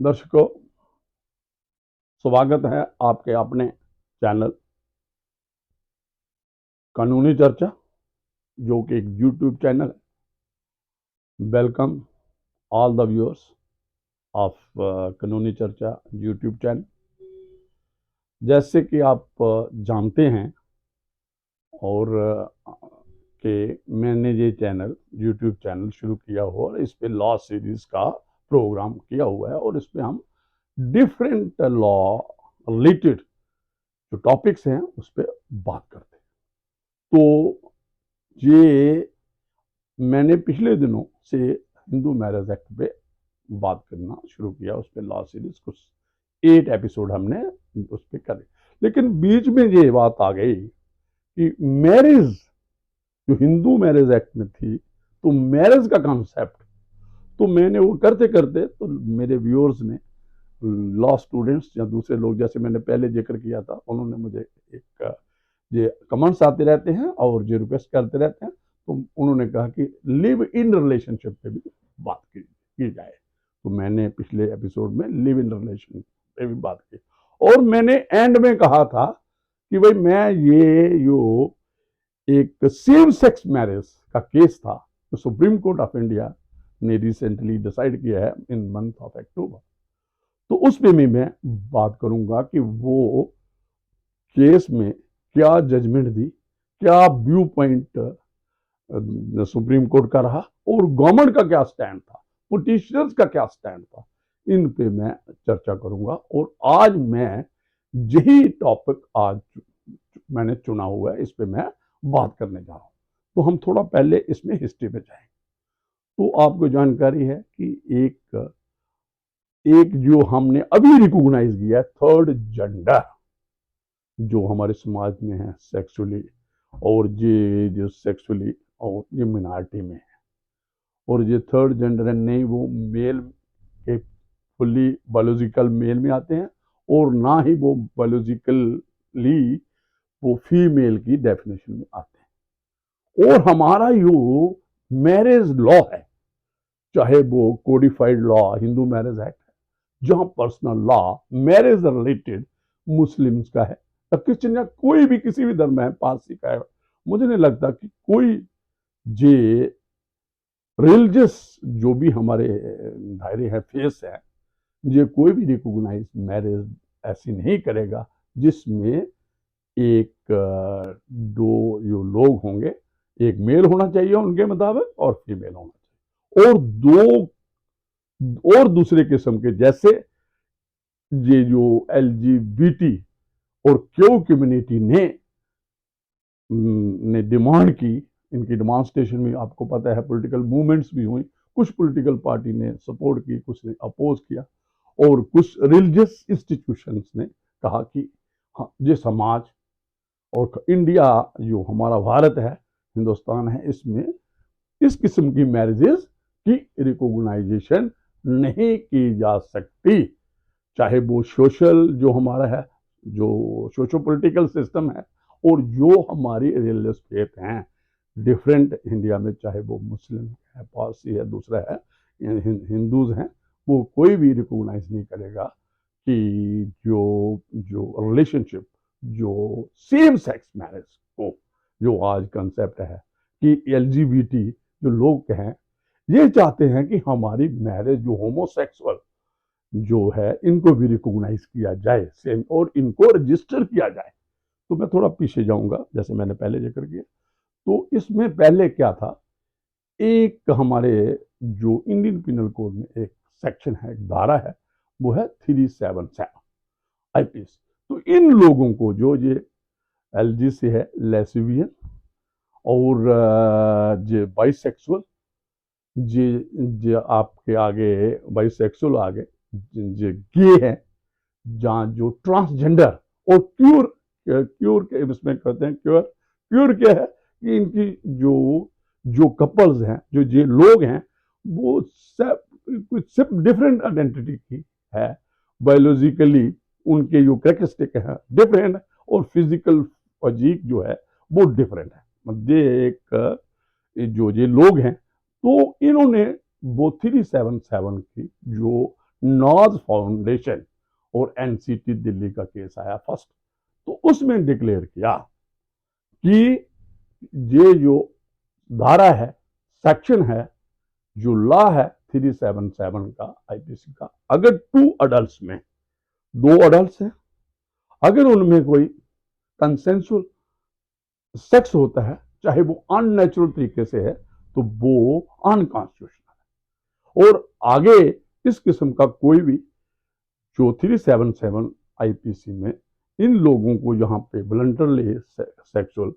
दर्शकों, स्वागत है आपके अपने चैनल कानूनी चर्चा, जो कि एक यूट्यूब चैनल है। Welcome all the viewers of कानूनी चर्चा यूट्यूब चैनल। जैसे कि आप जानते हैं और कि मैंने ये चैनल यूट्यूब चैनल शुरू किया हुआ और इस पे लॉ सीरीज का प्रोग्राम किया हुआ है और इसमें हम डिफरेंट लॉ रिलेटेड जो टॉपिक्स हैं उस पर बात करते हैं। तो ये मैंने पिछले दिनों से हिंदू मैरिज एक्ट पे बात करना शुरू किया। उस पर लॉ सीरीज कुछ 8 एपिसोड हमने उस पर करे, लेकिन बीच में ये बात आ गई कि मैरिज जो हिंदू मैरिज एक्ट में थी, तो मैरिज का कॉन्सेप्ट, तो मैंने वो करते करते तो मेरे व्यूअर्स ने, लॉ स्टूडेंट्स या दूसरे लोग, जैसे मैंने पहले जिक्र किया था, उन्होंने मुझे एक ये कमेंट्स आते रहते हैं और जो रिक्वेस्ट करते रहते हैं, तो उन्होंने कहा कि लिव इन रिलेशनशिप पे भी बात की जाए। तो मैंने पिछले एपिसोड में लिव इन रिलेशन पे भी बात की और मैंने एंड में कहा था कि भाई मैं जो एक सेम सेक्स मैरिज का केस था, तो सुप्रीम कोर्ट ऑफ इंडिया ने रिसेंटली डिसाइड किया है इन मंथ ऑफ अक्टूबर, तो उस पे भी मैं बात करूंगा कि वो केस में क्या जजमेंट दी, क्या व्यू पॉइंट सुप्रीम कोर्ट का रहा और गवर्नमेंट का क्या स्टैंड था, पिटिशनर्स का क्या स्टैंड था। इन पे मैं चर्चा करूंगा और आज मैं यही टॉपिक आज मैंने चुना हुआ है, इस पे मैं बात करने जा रहा हूं। तो हम थोड़ा पहले इसमें हिस्ट्री में जाएंगे। तो आपको जानकारी है कि एक जो हमने अभी रिकॉग्नाइज किया है थर्ड जेंडर, जो हमारे समाज में है सेक्सुअली, और ये जो सेक्सुअली और ये मिनॉरिटी में है, और ये थर्ड जेंडर है, नहीं वो मेल के फुल्ली बायोलॉजिकल मेल में आते हैं और ना ही वो बायोलॉजिकली वो फीमेल की डेफिनेशन में आते हैं। और हमारा जो मैरिज लॉ है, चाहे वो codified law Hindu marriage act है, जहां personal law marriage related Muslims का है या क्रिश्चियन या कोई भी किसी भी धर्म है, पारसी का है, मुझे नहीं लगता कि कोई जे रिलीजियस जो भी हमारे दायरे हैं, फेस है, ये कोई भी रिकॉग्नाइज मैरिज ऐसी नहीं करेगा जिसमें एक दो जो लोग होंगे, एक मेल होना चाहिए उनके मुताबिक और फीमेल होना चाहिए, और दो और दूसरे किस्म के, जैसे ये जो LGBT और क्यू कम्युनिटी ने डिमांड की, इनकी डिमांस्ट्रेशन में आपको पता है पॉलिटिकल मूवमेंट्स भी हुई, कुछ पॉलिटिकल पार्टी ने सपोर्ट की, कुछ ने अपोज किया, और कुछ रिलीजियस इंस्टीट्यूशंस ने कहा कि हाँ, ये समाज और इंडिया जो हमारा भारत है, हिंदुस्तान है, इसमें इस किस्म की मैरिजेस की रिकॉग्नाइजेशन नहीं की जा सकती, चाहे वो सोशल जो हमारा है, जो सोशो पॉलिटिकल सिस्टम है, और जो हमारी रिलीजियस फेथ हैं डिफरेंट इंडिया में, चाहे वो मुस्लिम है, पारसी है, दूसरा है, हिंदूज हैं, वो कोई भी रिकॉग्नाइज नहीं करेगा कि जो जो रिलेशनशिप, जो सेम सेक्स मैरिज को, जो आज कंसेप्ट है कि LGBT जो लोग हैं, ये चाहते हैं कि हमारी मैरिज जो होमोसेक्सुअल जो है इनको भी रिकॉग्नाइज किया जाए सेम, और इनको रजिस्टर किया जाए। तो मैं थोड़ा पीछे जाऊंगा, जैसे मैंने पहले जिक्र किया। तो इसमें पहले क्या था, एक हमारे जो इंडियन पिनल कोड में एक सेक्शन है, एक धारा है, वो है 377 IPS। तो इन लोगों को जो ये LG से है, लेस्बियन, और जो बाइसेक्सुअल, जे आपके आगे बाइसेक्सुअल आगे जो गे है, जहाँ जो ट्रांसजेंडर और क्यूर, क्यूर के इसमें कहते हैं क्यूर, क्यूर क्या है कि इनकी जो जो कपल्स हैं, जो ये लोग हैं, वो सब कुछ सिर्फ डिफरेंट आइडेंटिटी की है, बायोलॉजिकली उनके जो कैरेक्टरिस्टिक है डिफरेंट, और फिजिकल फिजिक जो है वो डिफरेंट है। मतलब ये एक जो ये लोग हैं, तो इन्होंने वो 377 की जो नॉज फाउंडेशन और एनसीटी दिल्ली का केस आया फर्स्ट। तो उसमें डिक्लेयर किया कि ये जो धारा है, सेक्शन है, जो लॉ है 377 का आईपीसी का, अगर टू अडल्ट में, दो अडल्ट हैं, अगर उनमें कोई कंसेंसुअल सेक्स होता है, चाहे वो अननेचुरल तरीके से है, तो वो अनकॉन्स्टिट्यूशनल है। और आगे इस किस्म का कोई भी जो 377 आईपीसी में इन लोगों को यहाँ पे वॉलंटरली सेक्सुअल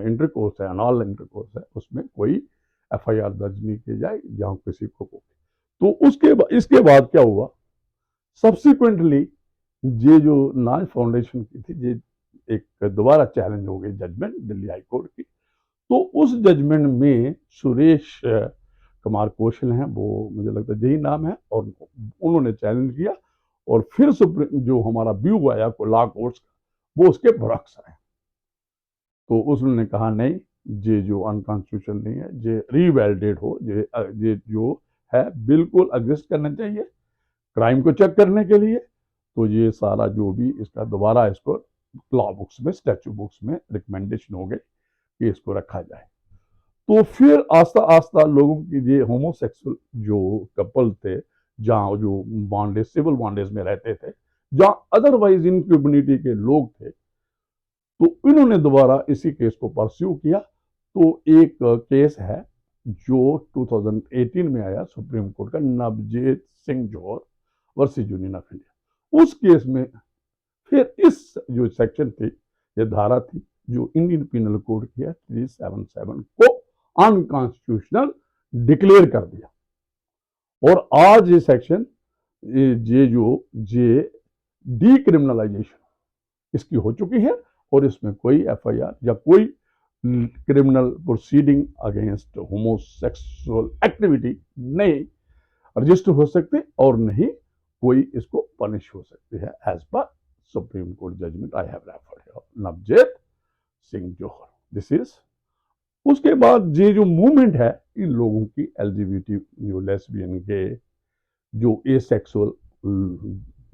इंटरकोर्स है, अनल इंटरकोर्स है, उसमें कोई एफआईआर दर्ज नहीं की जाए जहाँ किसी को। तो इसके बाद क्या हुआ, सब्सिक्वेंटली ये जो नाज फाउंडेशन की थी, ये एक दोबारा चैलेंज हो गई जजमेंट दिल्ली हाई कोर्ट की। तो उस जजमेंट में सुरेश कुमार कौशल हैं, वो मुझे लगता है यही नाम है, और उन्होंने चैलेंज किया और फिर सुप्रीम जो हमारा व्यू आया को लॉ कोर्ट्स का, वो उसके बरक्स आए। तो उसने कहा नहीं, ये जो अनकॉन्स्टिट्यूशनल नहीं है, ये रीवैलिडेट हो, ये जो है बिल्कुल एग्जिस्ट करना चाहिए क्राइम को चेक करने के लिए। तो ये सारा जो भी इसका दोबारा इसको लॉ बुक्स में, स्टैच्यू बुक्स में रिकमेंडेशन हो गई कि इसको रखा जाए। तो फिर आस्ता आस्ता लोगों की ये होमोसेक्सुअल जो कपल थे, जहाँ जो बॉन्डेज, सिविल बॉन्डेज में रहते थे, जहाँ अदरवाइज इन कम्युनिटी के लोग थे, तो इन्होंने दोबारा इसी केस को परस्यू किया। तो एक केस है जो 2018 में आया सुप्रीम कोर्ट का, नवजीत सिंह जौहर वर्सेस यूनियन ऑफ इंडिया। उस केस में फिर इस जो सेक्शन थी, ये धारा थी जो इंडियन पिनल कोड की है 377 को अनकॉन्स्टिट्यूशनल डिक्लेयर कर दिया। और आज ये सेक्शन ये डीक्रिमिनलाइजेशन इसकी हो चुकी है, और इसमें कोई एफआईआर या कोई criminal proceeding against homosexual activity नहीं रजिस्टर हो सकते, और नहीं कोई इसको पनिश हो सकती है as per Supreme Court judgment I have referred Navjeet Singh Johar. This is उसके बाद ये जो मूवमेंट है इन लोगों की, एलजीबीटी, जो लेस्बियन, गे, जो एसेक्सुअल,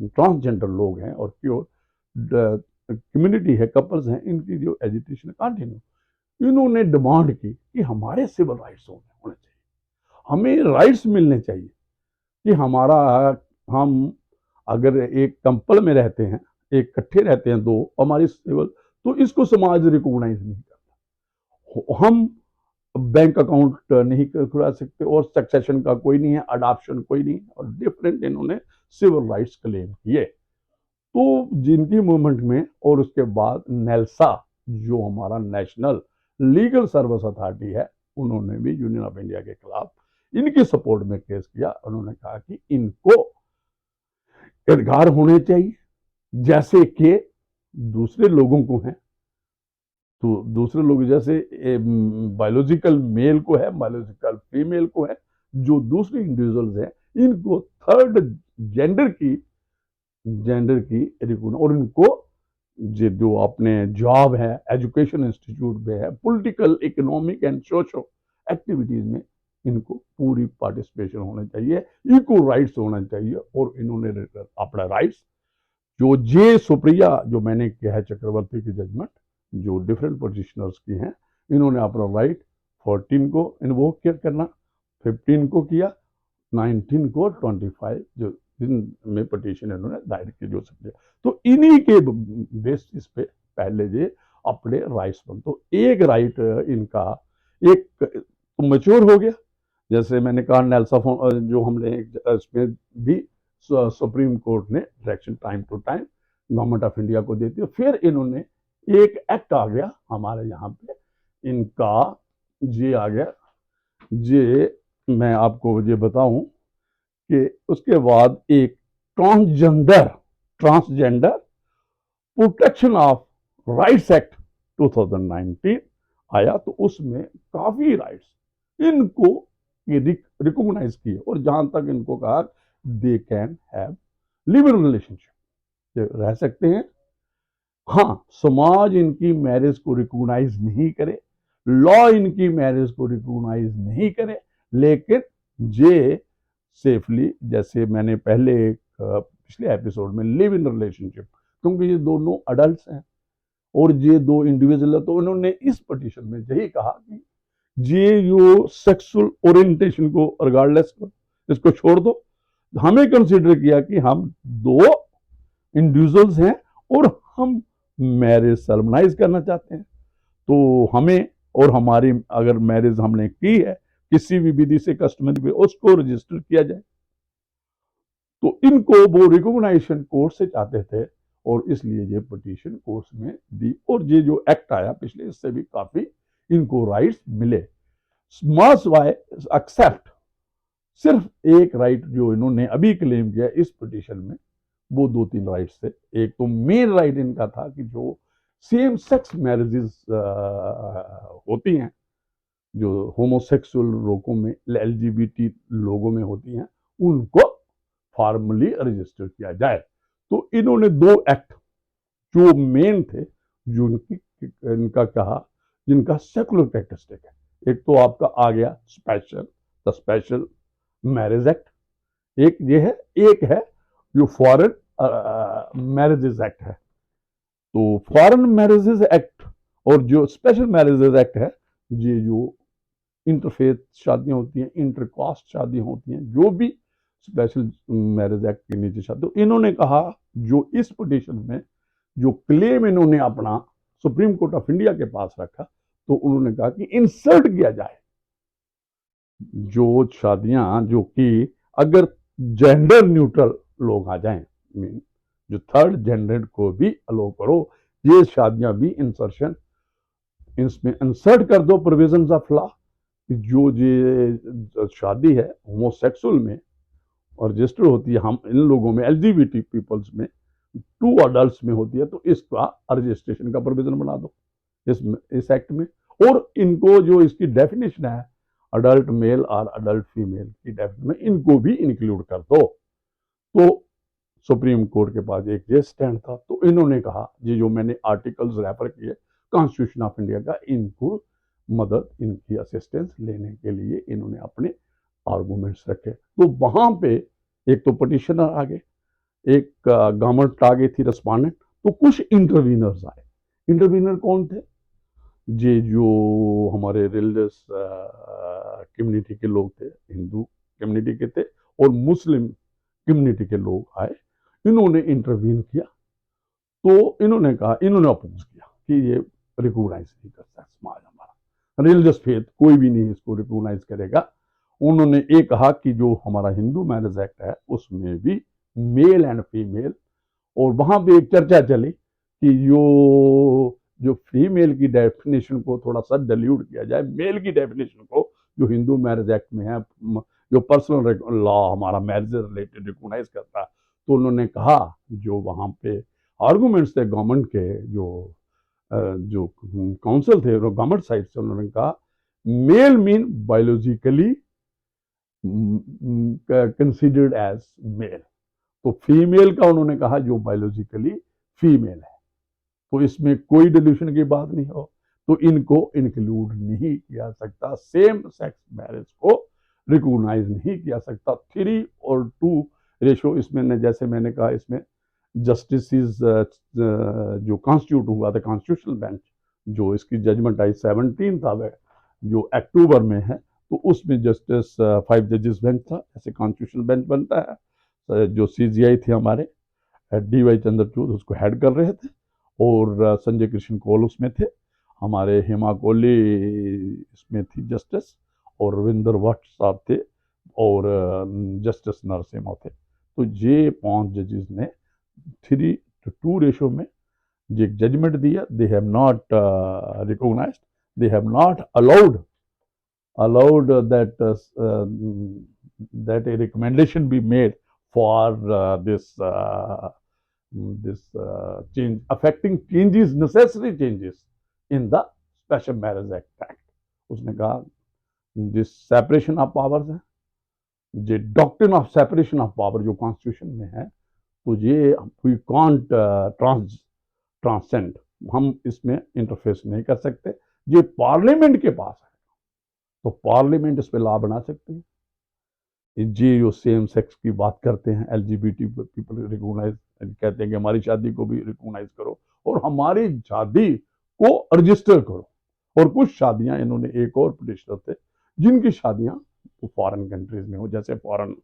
ट्रांसजेंडर लोग हैं और प्योर कम्युनिटी है, कपल्स हैं, इनकी जो एजुटेशन कंटिन्यू, इन्होंने डिमांड की कि हमारे सिविल राइट्स होने चाहिए, हमें राइट्स मिलने चाहिए कि हमारा, हम अगर एक कंपल में रहते हैं, एक इकट्ठे रहते हैं दो, हमारी सिविल, तो इसको समाज रिकॉग्नाइज नहीं करता। हम बैंक अकाउंट नहीं खुला सकते, और सक्सेशन का कोई नहीं है, अडॉप्शन कोई नहीं है, और डिफरेंट इन्होंने सिविल राइट्स क्लेम किए। तो जिनकी मूवमेंट में, और उसके बाद नेल्सा जो हमारा नेशनल लीगल सर्विस अथॉरिटी है, उन्होंने भी यूनियन ऑफ इंडिया के खिलाफ इनके सपोर्ट में केस किया। उन्होंने कहा कि इनको अधिकार होने चाहिए जैसे कि दूसरे लोगों को हैं। तो दूसरे लोग जैसे बायोलॉजिकल मेल को है, बायोलॉजिकल फीमेल को है, जो दूसरे इंडिविजुअल्स हैं, इनको थर्ड जेंडर की और इनको जो अपने जॉब है, एजुकेशन इंस्टीट्यूट में है, political, economic and social activities में इनको पूरी पार्टिसिपेशन होना चाहिए, इक्वल राइट्स होना चाहिए। और इन्होंने अपना राइट्स जो जे सुप्रिया, जो मैंने किया है चक्रवर्ती की जजमेंट, जो डिफरेंट पोजिशनर्स की हैं, इन्होंने अपना राइट 14 को इन्वोक करना, 15 को किया, 19 को, 25 जो जिनमें पटिशन इन्होंने दायर की जो सकते, तो इन्हीं के बेसिस पे पहले ये अपने राइट्स बन। तो एक राइट इनका एक मैच्योर हो गया, जैसे मैंने कहा नेल्सा जो हमने इसमें भी सुप्रीम कोर्ट ने direction time to time government of India को देती है। फिर इन्होंने एक एक्ट आ गया हमारे यहाँ पे, इनका ये आ गया, ये मैं आपको ये बताऊं कि उसके बाद एक transgender protection of rights act 2019 आया। तो उसमें काफी राइट्स इनको रिकॉग्नाइज किए, और जहां तक इनको कहा they can have living relationship, रह सकते हैं। हाँ, समाज इनकी मैरिज को रिकॉग्नाइज नहीं करे, लॉ इनकी मैरिज को रिकॉग्नाइज नहीं करे, लेकिन ये सेफली, जैसे मैंने पहले एक पिछले एपिसोड में लिव इन रिलेशनशिप, क्योंकि ये दोनों अडल्ट हैं और ये दो इंडिविजुअल है, तो उन्होंने इस पिटीशन में यही कहा कि ये जो सेक्सुअल ओरिएंटेशन को रिगार्डलेस इसको छोड़ दो। हमें कंसीडर किया कि हम दो इंडिविजुअल्स हैं और हम मैरिज सर्मनाइज करना चाहते हैं, तो हमें और हमारी अगर मैरिज हमने की है किसी भी विधि से कस्टमरी पे, उसको रजिस्टर किया जाए। तो इनको वो रिकॉग्नाइजेशन कोर्ट से चाहते थे और इसलिए ये पिटीशन कोर्ट में दी, और ये जो एक्ट आया पिछले, इससे भी काफी इनको राइट्स मिले। मस्ट वाई एक्सेप्ट, सिर्फ एक राइट जो इन्होंने अभी क्लेम किया इस पिटीशन में, वो दो तीन राइट्स थे। एक तो मेन राइट इनका था कि जो सेम सेक्स मैरिजेस होती हैं, जो होमोसेक्सुअल लोगों में, एलजीबीटी लोगों में होती हैं, उनको फॉर्मली रजिस्टर किया जाए। तो इन्होंने दो एक्ट जो मेन थे, जो इनका कहा, जिनका सेकुलर कैरेक्टरिस्टिक है। एक तो आपका आ गया द स्पेशल मैरिज एक्ट, एक ये है, एक है जो फॉरेन मैरिजेज एक्ट है। तो फॉरेन मैरिजेज एक्ट और जो स्पेशल मैरिजेज एक्ट है, ये जो इंटरफेथ शादियां होती हैं, इंटरकास्ट शादियां होती हैं, जो भी स्पेशल मैरिज एक्ट के नीचे शादी, तो इन्होंने कहा जो इस पिटीशन में जो क्लेम इन्होंने अपना सुप्रीम कोर्ट ऑफ इंडिया के पास रखा, तो उन्होंने कहा कि इंसर्ट किया जाए जो शादियां जो कि अगर जेंडर न्यूट्रल लोग आ जाएं, मीन जो थर्ड जेंडर को भी अलो करो, ये शादियां भी इंसर्शन इसमें इंसर्ट कर दो प्रोविजंस ऑफ लॉ। जो ये शादी है होमोसेक्सुअल में और रजिस्टर होती है, हम इन लोगों में एलजीबीटी पीपल्स में, टू अडल्ट्स में होती है, तो इसका रजिस्ट्रेशन का प्रोविजन बना दो इस एक्ट में। और इनको जो इसकी डेफिनेशन है अडल्ट मेल और अडल्ट फीमेल की डेफिनेशन में, इनको भी इंक्लूड कर दो। तो सुप्रीम कोर्ट के पास एक ये स्टैंड था, तो इन्होंने कहा ये जो मैंने आर्टिकल्स रेफर किए कॉन्स्टिट्यूशन ऑफ इंडिया का, इनको मदद, इनकी असिस्टेंस लेने के लिए इन्होंने अपने आर्गूमेंट्स रखे। तो वहां पे एक तो पटिशनर आ गए, एक गवर्नमेंट आ गई थी रिस्पॉन्डेंट, तो कुछ इंटरवीनर्स आए। इंटरवीनर कौन थे? ये जो हमारे रिलीजियस कम्युनिटी के लोग थे, हिंदू कम्युनिटी के थे और मुस्लिम कम्युनिटी के लोग आए, इन्होंने इंटरवीन किया। तो इन्होंने कहा, इन्होंने अपोज किया कि ये रिकॉग्नाइज नहीं करता समाज, हमारा रिलीजियस फेथ कोई भी नहीं इसको रिकॉग्नाइज करेगा। उन्होंने ये कहा कि जो हमारा हिंदू मैरिज एक्ट है उसमें भी मेल एंड फीमेल, और वहां पे एक चर्चा चली कि जो फीमेल की डेफिनेशन को थोड़ा सा डिल्यूट किया जाए, मेल की डेफिनेशन को जो हिंदू मैरिज एक्ट में है, जो पर्सनल लॉ हमारा मैरिज रिलेटेड रिकॉग्नाइज करता है। तो उन्होंने कहा, जो वहां पे आर्गूमेंट्स थे गवर्नमेंट के, जो काउंसिल थे गवर्नमेंट साइड से, उन्होंने कहा male mean biologically considered as male, तो फीमेल का उन्होंने कहा जो बायोलॉजिकली फीमेल है, तो इसमें कोई डिल्यूशन की बात नहीं हो, तो इनको इंक्लूड नहीं किया सकता, सेम सेक्स मैरिज को रिकॉग्नाइज नहीं किया सकता। 3 और 2 रेशो इसमें, जैसे मैंने कहा, इसमें जस्टिस जो कॉन्स्टिट्यूट हुआ था कॉन्स्टिट्यूशनल बेंच, जो इसकी जजमेंट आई 17 जो अक्टूबर में है, तो उसमें जस्टिस 5 जजेस बेंच था, ऐसे कॉन्स्टिट्यूशनल बेंच बनता है। जो CJI थे हमारे DY चंद्रचूड़ उसको हेड कर रहे थे, और संजय कृष्ण कौल उसमें थे, हमारे हेमा कोहली इसमें थी जस्टिस, और रविंदर भट्ट साहब थे, और जस्टिस नरसिम्हा थे। तो ये 5 जजेस ने 3-2 रेशो में ये जजमेंट दिया। They have not recognized, they have not allowed that a recommendation be made for this change, affecting changes, necessary changes in the Special Marriage Act. उसने कहा जिस सेपरेशन ऑफ पावर्स है, जो doctrine of separation of power जो constitution में है, तो ये वी कांट ट्रांसेंड, हम इसमें इंटरफेस नहीं कर सकते, ये पार्लियामेंट के पास है, तो पार्लियामेंट इस पर लॉ बना सकती है। ये जो सेम सेक्स की बात करते हैं, एलजीबीटी पीपल रिकॉग्नाइज, कहते हैं कि हमारी शादी को भी रिकॉग्नाइज करो और हमारी शादी को रजिस्टर करो। और कुछ शादियां, इन्होंने एक और पिटिशनर थे जिनकी शादियां फॉरेन कंट्रीज में हो, जैसे फॉरेन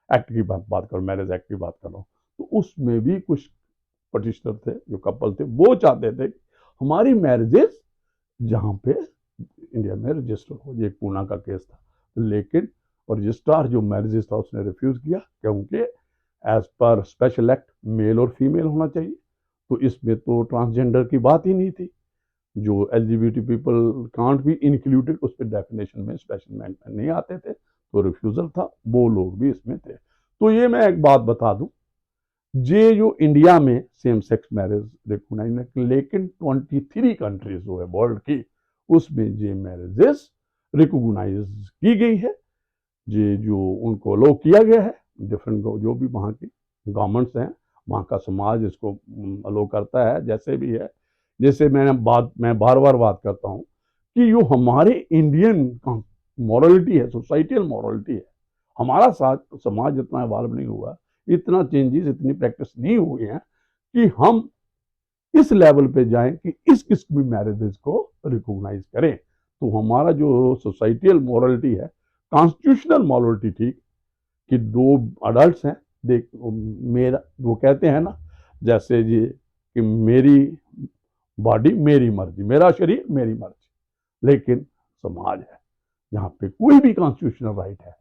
एक्ट की बात करो, मैरिज एक्ट की बात करो, तो उसमें भी कुछ पिटिशनर थे, जो कपल थे, वो चाहते थे कि हमारी मैरिजेस जहाँ पे इंडिया में रजिस्टर हो। ये पूना का केस था, लेकिन और रजिस्ट्रार जो मैरिजेस था उसने रिफ्यूज किया, क्योंकि as per special act male और फीमेल होना चाहिए। तो इसमें तो ट्रांसजेंडर की बात ही नहीं थी, जो एलजीबीटी पीपल कांट भी इंक्लूडेड, उस पर डेफिनेशन में स्पेशल में नहीं आते थे, तो रिफ्यूजल था, वो लोग भी इसमें थे। तो ये मैं एक बात बता दूं, ये जो इंडिया में सेम सेक्स मैरिज रिकॉग्नाइज, लेकिन 23 कंट्रीज जो है वर्ल्ड की, उसमें ये मैरिजेस रिकॉग्नाइज की गई है। ये जो उनको अलो किया गया है, डिफरेंट जो भी वहाँ की गवर्नमेंट्स हैं, वहाँ का समाज इसको अलो करता है, जैसे भी है। जैसे मैं बार बार बात करता हूँ कि जो हमारे इंडियन मॉरलिटी है, सोसाइटल मॉरलिटी है, हमारा समाज इतना इवॉल्व नहीं हुआ, इतना चेंजेस, इतनी प्रैक्टिस नहीं हुई है कि हम इस लेवल पे जाएं कि इस किस्म की मैरिजेस को रिकॉग्नाइज करें। तो हमारा जो सोसाइटल मॉरलिटी है, कॉन्स्टिट्यूशनल मॉरलिटी ठीक, कि दो अडल्ट हैं, देख मेरा वो कहते हैं ना, जैसे ये कि मेरी बॉडी मेरी मर्जी, मेरा शरीर मेरी मर्जी। लेकिन समाज है जहाँ पे कोई भी कॉन्स्टिट्यूशनल राइट है,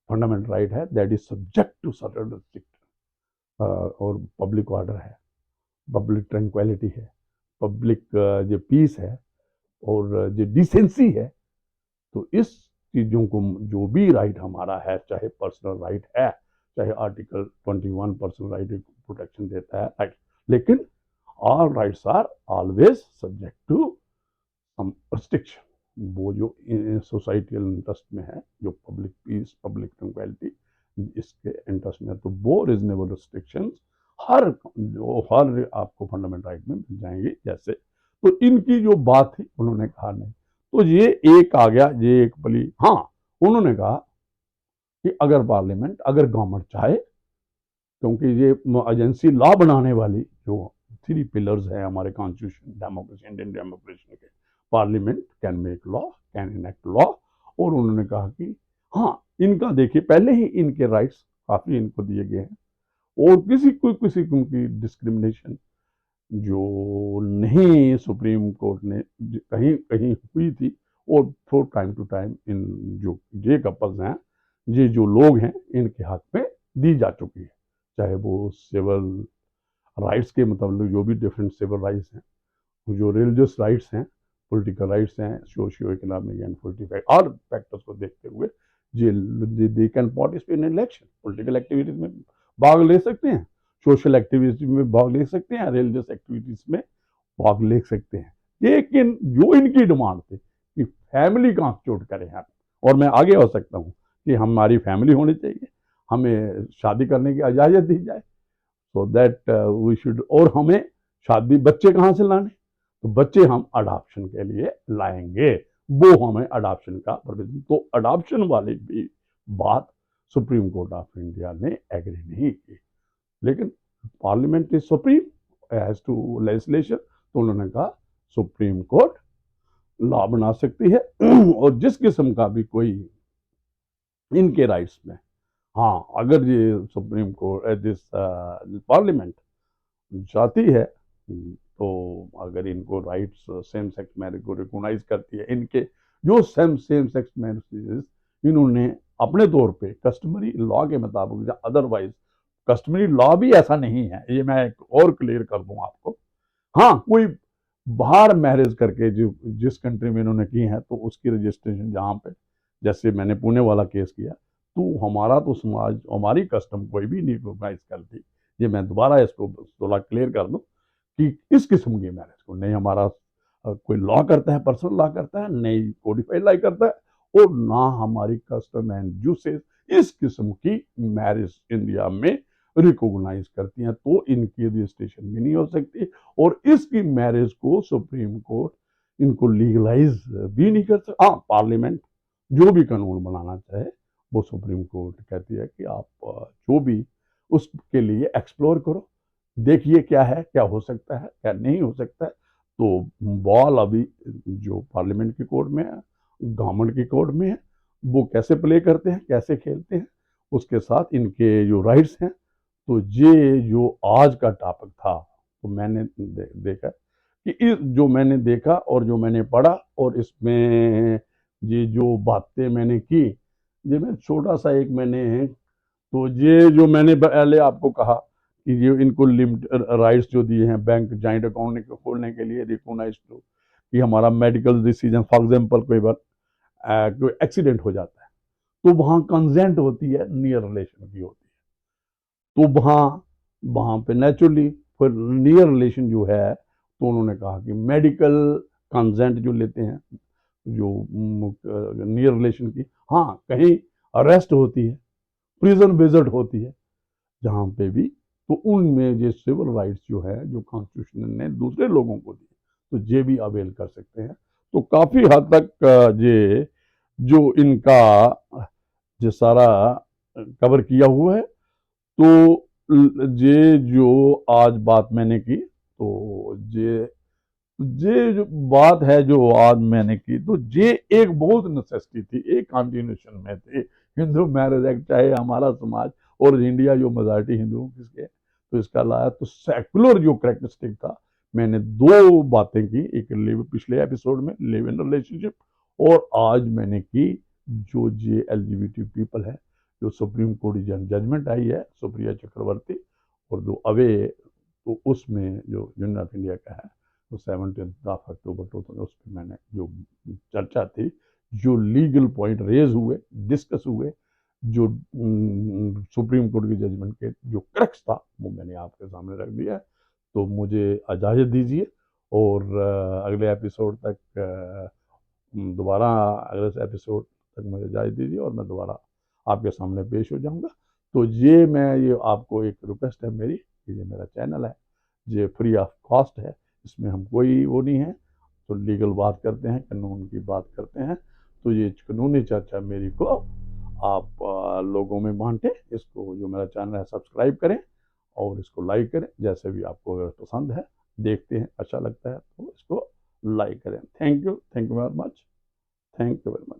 फंडामेंटल राइट है, that is subject to certain restriction. और पब्लिक ऑर्डर है, पब्लिक ट्रैंक्विलिटी है, पब्लिक जो पीस है, और जो डिसेंसी है। तो इस चीज़ों को जो भी राइट हमारा है, चाहे पर्सनल राइट है, चाहे आर्टिकल 21 पर्सनल राइट प्रोटेक्शन देता है राइट, लेकिन all rights are always subject to some restriction. वो जो सोसाइटल इंटरेस्ट में है, जो पब्लिक पीस, पब्लिक ट्रैंक्विलिटी, इसके इंटरेस्ट में है, तो वो रीजनेबल रिस्ट्रिक्शंस हर आपको फंडामेंटल राइट में मिल जाएंगे। जैसे तो इनकी जो बात थी, उन्होंने कहा नहीं, तो ये एक आ गया, ये एक बली। हाँ, उन्होंने कहा कि अगर पार्लियामेंट, अगर गवर्नमेंट चाहे, क्योंकि ये एजेंसी लॉ बनाने वाली जो 3 पिलर्स है हमारे कॉन्स्टिट्यूशन, डेमोक्रेसी, इंडियन डेमोक्रेसी के, parliament can make law, can enact law. और उन्होंने कहा कि हाँ, इनका देखिए पहले ही इनके राइट्स काफी इनको दिए गए हैं, और किसी की डिस्क्रिमिनेशन जो नहीं सुप्रीम कोर्ट ने कहीं कहीं हुई थी, और through time to time in जो ये कपल्स हैं, ये जो लोग हैं, इनके हक में दी जा चुकी है, चाहे वो सिविल राइट्स के मतलब जो भी डिफरेंट सिविल राइट्स हैं, जो रिलीजियस राइट्स हैं, पॉलिटिकल राइट्स हैं, सोशियो इकोनॉमिक एंड पॉलिटिकल और फैक्टर्स को देखते हुए they can participate in election, political activities में भाग ले सकते हैं, सोशल एक्टिविटीज में भाग ले सकते हैं, रिलीजियस एक्टिविटीज में भाग ले सकते हैं। लेकिन जो इनकी डिमांड थी कि फैमिली कॉन्स्टिट्यूट करें हम, और मैं आगे हो सकता हूँ कि हमारी फैमिली होनी चाहिए, हमें शादी करने की इजाजत दी जाए, सो दैट वी शुड, और हमें शादी बच्चे कहाँ से लाने, तो बच्चे हम अडॉप्शन के लिए लाएंगे, वो हमें अडॉप्शन का प्रोविजन। तो अडॉप्शन वाली भी बात सुप्रीम कोर्ट ऑफ इंडिया ने एग्री नहीं की, लेकिन parliament is supreme as to legislation, तो उन्होंने कहा सुप्रीम कोर्ट लॉ बना सकती है। और जिस किस्म का भी कोई इनके राइट्स में, हाँ, अगर ये सुप्रीम कोर्ट दिस पार्लियामेंट चाहती है, तो अगर इनको राइट्स सेम सेक्स मैरिज को रिकॉग्नाइज करती है, इनके जो सेम सेक्स मैरिज इन्होंने अपने तौर पे कस्टमरी लॉ के मुताबिक, अदरवाइज कस्टमरी लॉ भी ऐसा नहीं है, ये मैं एक और क्लियर कर दूं आपको। हाँ, कोई बाहर मैरिज करके जो जिस कंट्री में इन्होंने की है, तो उसकी रजिस्ट्रेशन जहाँ पे, जैसे मैंने पुणे वाला केस किया, तो हमारा तो समाज, हमारी कस्टम कोई भी नहीं रिकॉग्नाइज करती। ये मैं दोबारा इसको थोड़ा क्लियर कर दूं कि इस किस्म की मैरिज को नहीं हमारा कोई लॉ करता है, पर्सनल लॉ करता है, नहीं कोडिफाइड लॉ करता है, और ना हमारी कस्टम एंड जूसेस इस किस्म की मैरिज इंडिया में रिकॉग्नाइज करती हैं, तो इनकी रजिस्ट्रेशन भी नहीं हो सकती, और इसकी मैरिज को सुप्रीम कोर्ट इनको लीगलाइज भी नहीं कर सकता। हाँ, पार्लियामेंट जो भी कानून बनाना चाहे वो सुप्रीम कोर्ट कहती है कि आप जो भी उसके लिए एक्सप्लोर करो, देखिए क्या है, क्या हो सकता है, क्या नहीं हो सकता है। तो बॉल अभी जो पार्लियामेंट की कोर्ट में है, गवर्नमेंट की कोर्ट में है, वो कैसे प्ले करते हैं, कैसे खेलते हैं, उसके साथ इनके जो राइट्स हैं। तो ये जो आज का टॉपिक था, तो मैंने देखा कि जो मैंने देखा और जो मैंने पढ़ा, और इसमें ये जो बातें मैंने की, ये मैं छोटा सा एक मैंने, तो ये जो मैंने पहले आपको कहा कि ये इनको लिमिट राइट्स जो दिए हैं बैंक जॉइंट अकाउंट खोलने के लिए, रिकॉग्नाइज टू कि हमारा मेडिकल डिसीजन, फॉर एग्जांपल कोई एक्सीडेंट हो जाता है, तो वहाँ कंसेंट होती है, नियर रिलेशन की होती है। तो वहाँ वहाँ पे नेचुरली फिर नियर रिलेशन जो है, तो उन्होंने कहा कि मेडिकल कंसेंट जो लेते हैं, जो नियर रिलेशन की, हाँ कहीं अरेस्ट होती है, प्रिजन विजिट होती है, जहाँ पे भी, तो उनमें ये सिविल राइट्स जो है, जो कॉन्स्टिट्यूशन ने दूसरे लोगों को दिए, तो ये भी अवेल कर सकते हैं। तो काफी हद तक ये जो इनका ये सारा कवर किया हुआ है। तो ये जो आज बात मैंने की, तो ये जो बात है जो आज मैंने की, तो ये एक बहुत नेसेसिटी थी, एक कंटिन्यूशन में थी। हिंदू मैरिज एक्ट, चाहे हमारा समाज और इंडिया जो मेजॉरिटी हिंदुओं किसके, तो इसका लाया, तो सेकुलर जो करेक्टरिस्टिक था, मैंने दो बातें की, एक लिव पिछले एपिसोड में लिव इन रिलेशनशिप, और आज मैंने की जो ये LGBT पीपल है, जो सुप्रीम कोर्ट जजमेंट आई है सुप्रिया चक्रवर्ती, और जो अवे, तो उसमें जो यूनियन ऑफ इंडिया का है, तो 17 अक्टूबर 2000, उस पर मैंने जो चर्चा थी, जो लीगल पॉइंट रेज हुए, डिस्कस हुए, जो सुप्रीम कोर्ट की जजमेंट के जो क्रक्स था, वो मैंने आपके सामने रख दिया है। तो मुझे इजाज़त दीजिए, और अगले एपिसोड तक दोबारा, अगले एपिसोड तक मुझे इजाज़त दीजिए, और मैं दोबारा आपके सामने पेश हो जाऊंगा। तो ये आपको एक रिक्वेस्ट है मेरी कि ये मेरा चैनल है, ये फ्री ऑफ कॉस्ट है, इसमें हम कोई वो नहीं है, तो लीगल बात करते हैं, कानून की बात करते हैं। तो ये कानूनी चर्चा मेरी को आप लोगों में बांटें, इसको जो मेरा चैनल है सब्सक्राइब करें, और इसको लाइक करें, जैसे भी आपको अगर पसंद है, देखते हैं अच्छा लगता है, तो इसको लाइक करें। Thank you very much, thank you very much.